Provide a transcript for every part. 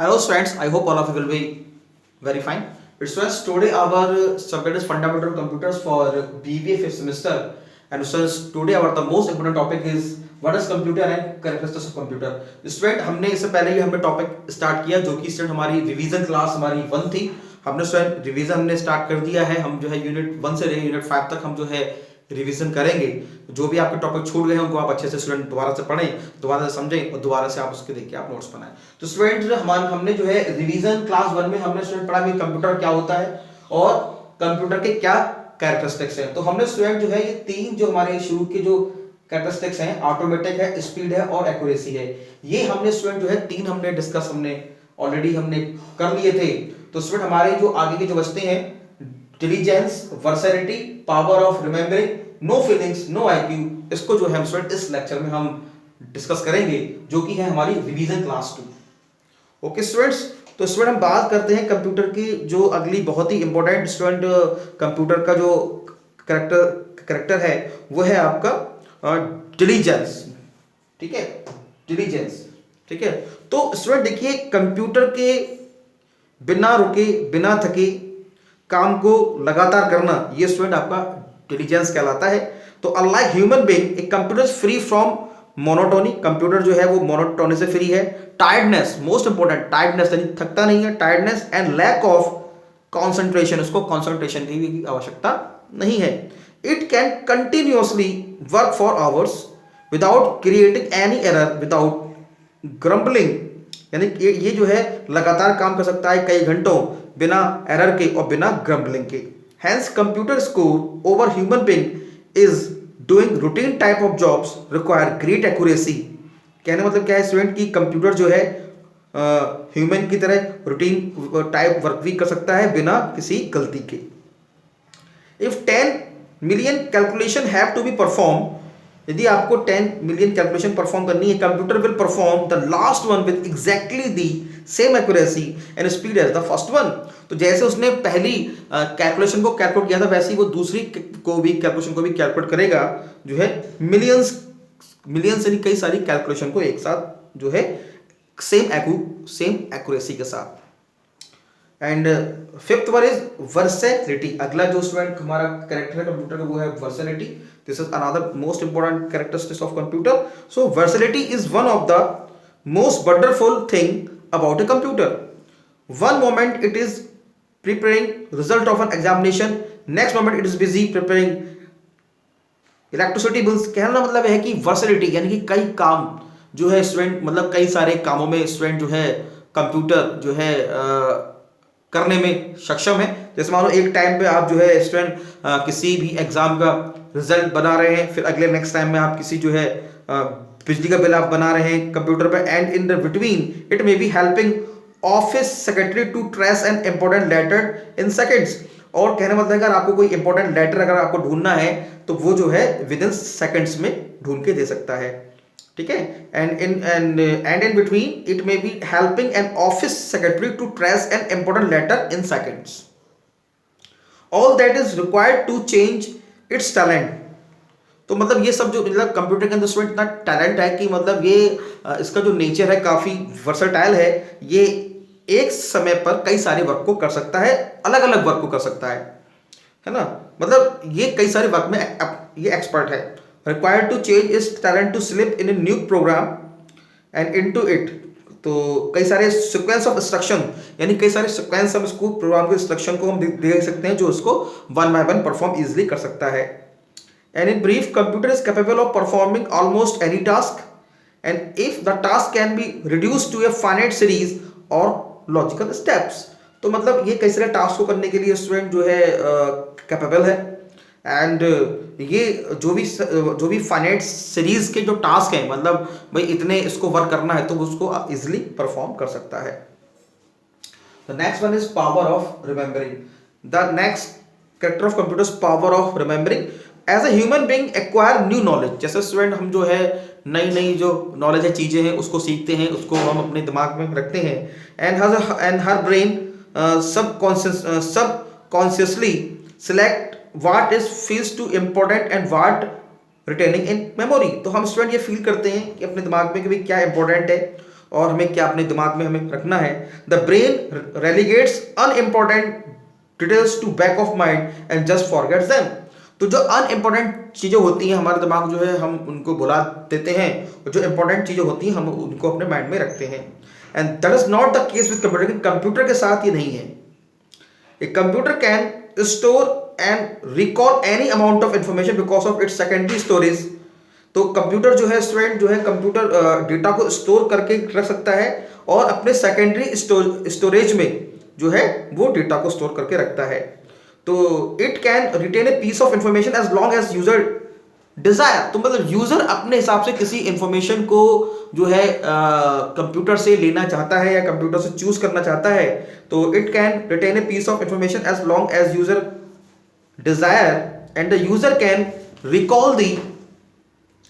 Hello students, I hope all of you will be very fine. Students, today our subject is fundamental computers for BBA fifth semester. And students, today our the most important topic is what is computer and characteristics of computer. Student, हमने इससे पहले ही हमने topic start किया जो कि student हमारी revision class हमारी 1 थी. हमने स्टूडेंट रिवीजन हमने स्टार्ट कर दिया है. हम जो है यूनिट 1 से यूनिट 5 तक हम जो है रिवीजन करेंगे. जो भी आपके टॉपिक छूट गए हैं उनको आप अच्छे से स्टूडेंट दोबारा से पढ़ें, दोबारा से समझें और दोबारा से आप उसके देखिए आप नोट्स बनाएं. तो स्टूडेंट हमने जो है रिवीजन क्लास 1 में हमने स्टूडेंट पढ़ा कि कंप्यूटर क्या होता है और कंप्यूटर के क्या कैरेक्टरिस्टिक्स हैं. तो हमने स्टूडेंट जो है ये तीन जो हमारे शुरू के जो कैरेक्टरिस्टिक्स हैं, ऑटोमेटिक है, स्पीड है और एक्यूरेसी है, ये हमने स्टूडेंट जो है तीन हमने डिस्कस हमने ऑलरेडी हमने कर लिए थे. तो स्टूडेंट हमारे जो आगे के जो बचते हैं intelligence, versatility, power of remembering, no feelings, no IQ, इसको जो है स्टूडेंट इस लेक्चर में हम डिस्कस करेंगे जो कि है हमारी रिवीजन क्लास 2. ओके स्टूडेंट्स, तो स्टूडेंट हम बात करते हैं कंप्यूटर की जो अगली बहुत ही इंपॉर्टेंट स्टूडेंट कंप्यूटर का जो करेक्टर है वो है आपका इंटेलिजेंस. ठीक है, इंटेलिजेंस. ठीक है, तो स्टूडेंट देखिए कंप्यूटर के बिना रुके बिना थके काम को लगातार करना ये स्टूडेंट आपका इंटेलिजेंस कहलाता है. तो unlike human being a computer is free from monotony, computer जो है वो मोनोटोनी से फ्री है. टायर्डनेस, मोस्ट इंपॉर्टेंट, टायर्डनेस यानी थकता नहीं है, tiredness and lack of concentration, उसको कंसंट्रेशन की भी आवश्यकता नहीं है. It can continuously work for hours without creating any error without grumbling, यानी ये जो है लगातार काम कर सकता है कई घंटों बिना एरर के और बिना ग्रम्बलिंग के. Hence, computer score over human being is doing routine type of jobs require great accuracy. कहने मतलब क्या है स्टूडेंट की कंप्यूटर जो है ह्यूमन की तरह रूटीन टाइप वर्क भी कर सकता है बिना किसी गलती के. If 10 million calculation have to be perform, यदि आपको 10 मिलियन कैलकुलेशन परफॉर्म करनी है, computer will perform the last one with exactly the same accuracy and speed as the first one. तो जैसे उसने पहली कैलकुलेशन को कैलकुलेट किया था वैसे ही वो दूसरी को भी कैलकुलेशन को भी कैलकुलेट करेगा जो है मिलियंस यानी कई सारी कैलकुलेशन को एक साथ जो है सेम एक्यूरेसी के साथ. And fifth one is versatility. अगला जो स्टूडेंट हमारा कैरेक्टर है कंप्यूटर का वो है versatility. This is another most important characteristics of computer. So versatility is one of the most wonderful thing about a computer. One moment it is preparing result of an examination, next moment it is busy preparing electricity bills. कहना मतलब है कि वर्सैटिलिटी यानी कि कई काम जो है स्टूडेंट मतलब कई सारे कामों में स्टूडेंट जो है कंप्यूटर जो है करने में सक्षम है. जैसे मान लो एक टाइम पे आप जो है स्टूडेंट किसी भी एग्जाम का रिजल्ट बना रहे हैं, फिर अगले नेक्स्ट टाइम में आप किसी जो है बिजली का बिल आप बना रहे हैं कंप्यूटर पे, and in the between it may be helping office secretary to trace an important letter in seconds. और कहने मतलब अगर आपको कोई इंपॉर्टेंट लेटर अगर आपको ढूंढना है तो वो जो है विद इन सेकेंड्स में ढूंढ के दे सकता है. ठीक है, and in between it may be helping an office secretary to trace an important letter in seconds. All that is required to change its talent. तो मतलब ये सब जो मतलब कंप्यूटर के अंदर स्टूडेंट इतना टैलेंट है कि मतलब ये इसका जो नेचर है काफ़ी वर्सटाइल है. ये एक समय पर कई सारे वर्क को कर सकता है, अलग अलग वर्क को कर सकता है ना. मतलब ये कई सारे वर्क में ये एक्सपर्ट है. Required to change is talent to slip in a new program and into it. तो कई सारे सीक्वेंस ऑफ इंस्ट्रक्शन यानी कई सारे सीक्वेंस ऑफ इसको प्रोग्राम के इंस्ट्रक्शन को हम देख सकते हैं जो उसको one by one perform easily कर सकता है. And in brief, computer is capable of performing almost any task, and if the task can be reduced to a finite series or logical steps. तो मतलब ये कई सारे टास्क को करने के लिए स्टूडेंट जो है कैपेबल है. एंड ये जो भी फाइनाइट सीरीज के जो टास्क हैं मतलब भाई इतने इसको वर्क करना है तो उसको इजिली परफॉर्म कर सकता है. The next one is power of remembering. The next character of computer is power of remembering. As a human being acquire new knowledge. जैसे स्टूडेंट हम जो है नई जो नॉलेज है चीज़ें हैं उसको सीखते हैं, उसको हम अपने दिमाग में रखते हैं. एंड हर brain subconsciously select what is feels to important and what retaining in memory. तो हम स्टूडेंट ये फील करते हैं कि अपने दिमाग में कि भाई क्या इंपॉर्टेंट है और हमें क्या अपने दिमाग में हमें रखना है। The brain relegates unimportant details to back of mind and just forgets them. तो जो अनइम्पॉर्टेंट चीजें होती हैं हमारे दिमाग जो है हम उनको भुला देते हैं, और जो इंपॉर्टेंट चीजें होती हैं हम उनको अपने माइंड में रखते हैं। And that is not the case with computer. Computer के साथ ये नहीं है। A computer can store and recall any amount of information because of its secondary storage. तो कंप्यूटर जो है स्टूडेंट जो है कंप्यूटर डेटा को स्टोर करके रख सकता है और अपने सेकेंडरी स्टोरेज में जो है वो डेटा को स्टोर करके रखता है। तो it can retain a piece of information as long as user desire. तो मतलब यूजर अपने हिसाब से किसी इंफॉर्मेशन को जो है कंप्यूटर से लेना चाहता है या कंप्यूटर से चूज करना चाहता है, तो it can retain a piece of information as long as user desire and the user can recall the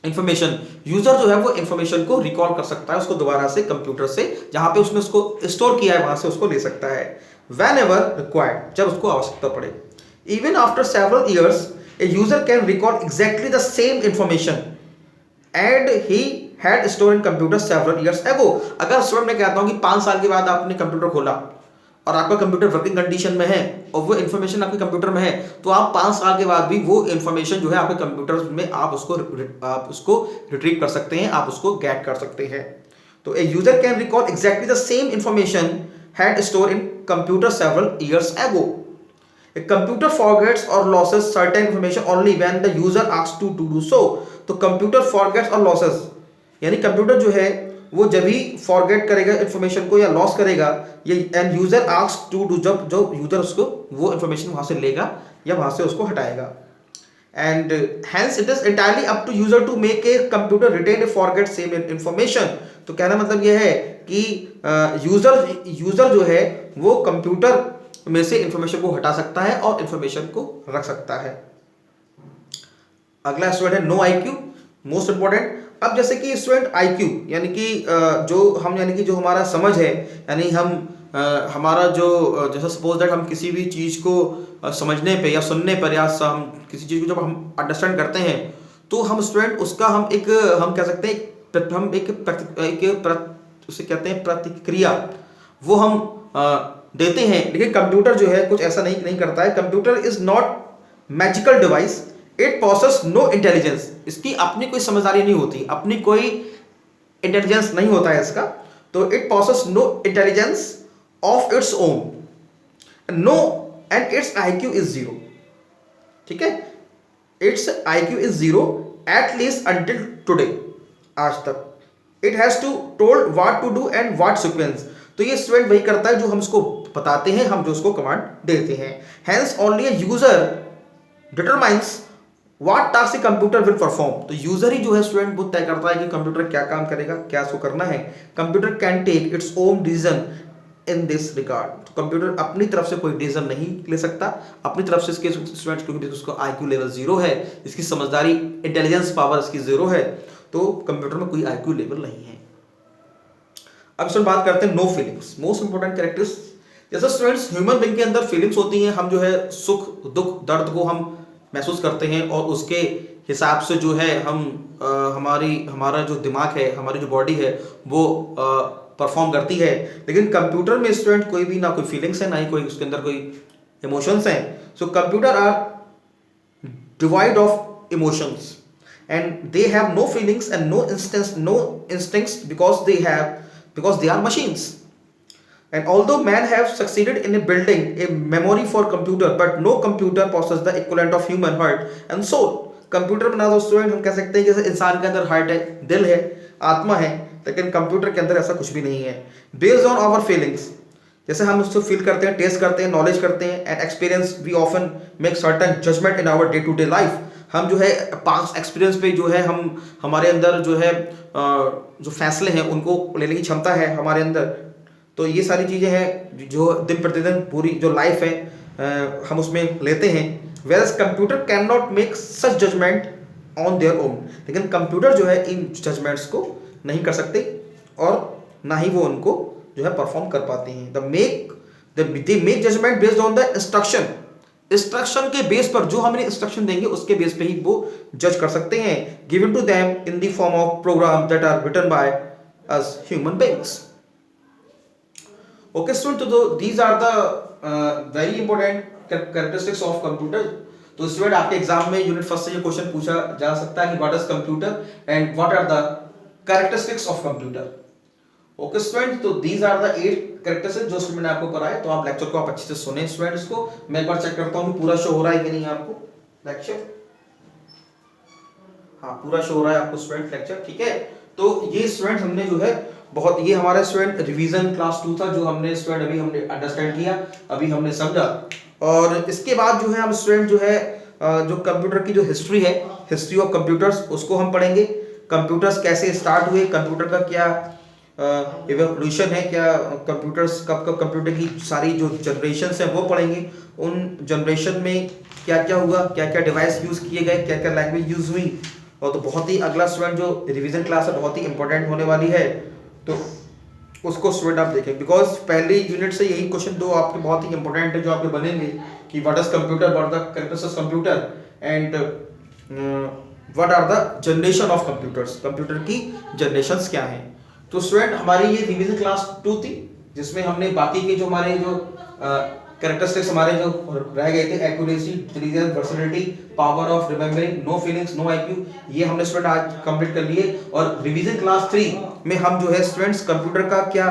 information. User जो है वो इंफॉर्मेशन को रिकॉल कर सकता है, उसको दोबारा से कंप्यूटर से जहां पे उसने उसको स्टोर किया है वहां से उसको ले सकता है whenever required, जब उसको आवश्यकता पड़े। Even after several years, a user can recall exactly the same information and he had stored in computer several years ago। अगर स्टूडेंट मैं कहता हूं कि 5 साल के बाद आपने कंप्यूटर खोला और आपका कंप्यूटर वर्किंग कंडीशन में है और वो इन्फॉर्मेशन आपके कंप्यूटर में है, तो आप 5 साल के बाद भी वो इन्फॉर्मेशन जो है आपके कंप्यूटर में आप उसको रिट्रीव कर सकते हैं, आप उसको गेट कर सकते हैं। तो a user can recall exactly the same information had stored in computer several years ago. A computer forgets or loses certain information only when the user asks to do so। तो computer forgets or loses यानी computer जो है वो जब भी forget करेगा information को या लॉस करेगा ये and user asks to do, जब जो यूजर उसको वो इंफॉर्मेशन वहां से लेगा या वहां से उसको हटाएगा। And hence it is entirely up to user to make a computer retain a forget same information. तो कहना मतलब यह है कि यूजर जो है वो कंप्यूटर में से इंफॉर्मेशन को हटा सकता है और इंफॉर्मेशन को रख सकता है। अगला स्टूडेंट है नो आईक्यू, मोस्ट इंपॉर्टेंट। अब जैसे कि स्टूडेंट आईक्यू यानी कि जो हमारा समझ है, यानी हमारा जो जैसे सपोज दैट हम किसी भी चीज को समझने पे या सुनने पर या हम किसी चीज को जब हम अंडरस्टैंड करते हैं तो हम स्टूडेंट उसका हम कह सकते हैं उसे कहते हैं प्रतिक्रिया, वो हम देते हैं। लेकिन कंप्यूटर जो है कुछ ऐसा नहीं करता है। Computer is not magical device, it possess no intelligence. इसकी अपनी कोई समझदारी नहीं होती, अपनी कोई इंटेलिजेंस नहीं होता है इसका। तो it possess no intelligence of its own no and its IQ is zero. ठीक है, its IQ is zero at least until today, आज तक। It has to told what to do and what sequence. तो ये student वही करता है जो हम उसको बताते हैं, हम जो उसको कमांड देते हैं। Hence only a user determines what task the computer will perform. तो यूजर ही जो है स्टूडेंट वो तय करता है कि कंप्यूटर क्या काम करेगा, क्या उसको करना है। Computer can take its own decision in this regard. तो कंप्यूटर अपनी तरफ से कोई डिसीजन नहीं ले सकता अपनी तरफ से। इसके स्टूडेंट्स क्योंकि उसको आईक्यू लेवल जीरो है, इसकी समझदारी इंटेलिजेंस पावर इसकी जीरो है, तो कंप्यूटर में कोई आईक्यू लेवल नहीं है। अब स्टूडेंट बात करते हैं no feelings, most important characteristics. जैसे स्टूडेंट्स ह्यूमन बीइंग के अंदर फीलिंग्स होती हैं, हम जो है सुख दुख दर्द को हम महसूस करते हैं और उसके हिसाब से जो है हम हमारा जो दिमाग है, हमारी जो बॉडी है वो परफॉर्म करती है। लेकिन कंप्यूटर में स्टूडेंट कोई भी ना कोई फीलिंग्स है, ना ही कोई उसके अंदर कोई इमोशंस हैं। So computer are divide of emotions and they have no feelings and no instincts because they are machines। and although man have succeeded in building a memory for computer, but no computer possesses the equivalent of human heart and soul। Computer बना दो student, हम कह सकते हैं जैसे इंसान के अंदर हार्ट है, दिल है, आत्मा है, लेकिन कंप्यूटर के अंदर ऐसा कुछ भी नहीं है। बेस्ड ऑन आवर फीलिंग्स, जैसे हम उसको फील करते हैं, टेस्ट करते हैं, नॉलेज करते हैं and experience, we often make certain judgement in our day to day life. हम जो है पास्ट एक्सपीरियंस पे जो है हमारे अंदर जो है जो फैसले हैं उनको लेने की क्षमता है हमारे अंदर। तो ये सारी चीज़ें हैं जो दिन प्रतिदिन पूरी जो लाइफ है हम उसमें लेते हैं। Whereas computer can not make such judgement on their own. लेकिन कंप्यूटर जो है इन जजमेंट्स को नहीं कर सकते और ना ही वो उनको जो है परफॉर्म कर पाते हैं। They make judgement based on the instruction के बेस पर, जो हम इंस्ट्रक्शन देंगे उसके बेस पे ही वो जज कर सकते हैं। Given to them in the form of program that are written by as human beings. Okay student, so these are the very important characteristics of computer. तो स्टूडेंट आपके एग्जाम में यूनिट फर्स्ट से ये क्वेश्चन पूछा जा सकता है कि what is computer and what are the characteristics of computer. Okay student, तो दीज आर द 8 कैरेक्टरिस्टिक्स जो मैंने आपको कराए. तो आप लेक्चर को आप अच्छे से सुने स्टूडेंट. इसको मैं एक बार चेक करता हूँ कि पूरा शो हो रहा है कि नहीं आपको लेक्चर. हाँ, पूरा शो हो रहा है आपको स्टूडेंट लेक्चर. ठीक है, तो ये स्टूडेंट हमने जो है बहुत, ये हमारा स्टूडेंट रिवीजन क्लास 2 था जो हमने स्टूडेंट अभी हमने अंडरस्टैंड किया, अभी हमने समझा. और इसके बाद जो है हम स्टूडेंट जो है जो कंप्यूटर की जो हिस्ट्री है, हिस्ट्री ऑफ कंप्यूटर्स, उसको हम पढ़ेंगे. कंप्यूटर्स कैसे स्टार्ट हुए, कंप्यूटर का क्या इवोल्यूशन है, क्या कंप्यूटर्स कब कब कंप्यूटर की सारी जो जनरेशन्स हैं वो पढ़ेंगे. उन जनरेशन में क्या क्या हुआ, क्या क्या डिवाइस यूज़ किए गए, क्या क्या लैंग्वेज यूज़ हुई. और तो बहुत ही अगला स्टूडेंट जो रिवीजन क्लास है बहुत ही इंपॉर्टेंट होने वाली है, तो उसको स्टूडेंट आप देखें. बिकॉज पहले यूनिट से यही क्वेश्चन दो आपके बहुत ही इंपॉर्टेंट है जो आपके बनेंगे कि what is computer, what the characteristics of computer and what are the generation of computers, computer की जनरेशंस क्या हैं. तो स्टूडेंट हमारी ये रिवीजन क्लास 2 थी जिसमें हमने बाकी के जो हमारे जो कैरेक्टरिस्टिक्स हमारे जो रह गए थे, accuracy, intelligence, versatility, power of remembering, no feelings, no IQ, ये हमने स्टूडेंट आज कंप्लीट कर लिए. और रिवीजन क्लास 3 में हम जो है स्टूडेंट्स कंप्यूटर का क्या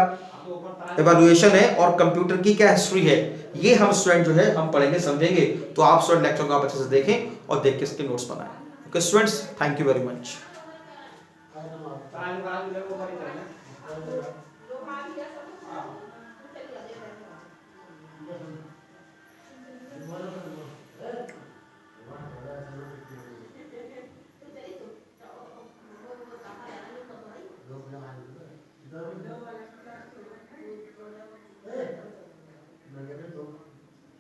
इवैल्यूएशन है और कंप्यूटर की क्या हिस्ट्री है, ये हम स्टूडेंट जो है हम पढ़ेंगे समझेंगे. तो आप स्टूडेंट लेक्चर को आप अच्छे से देखें और देख के इसके नोट्स बनाएं. Okay students, thank you very much.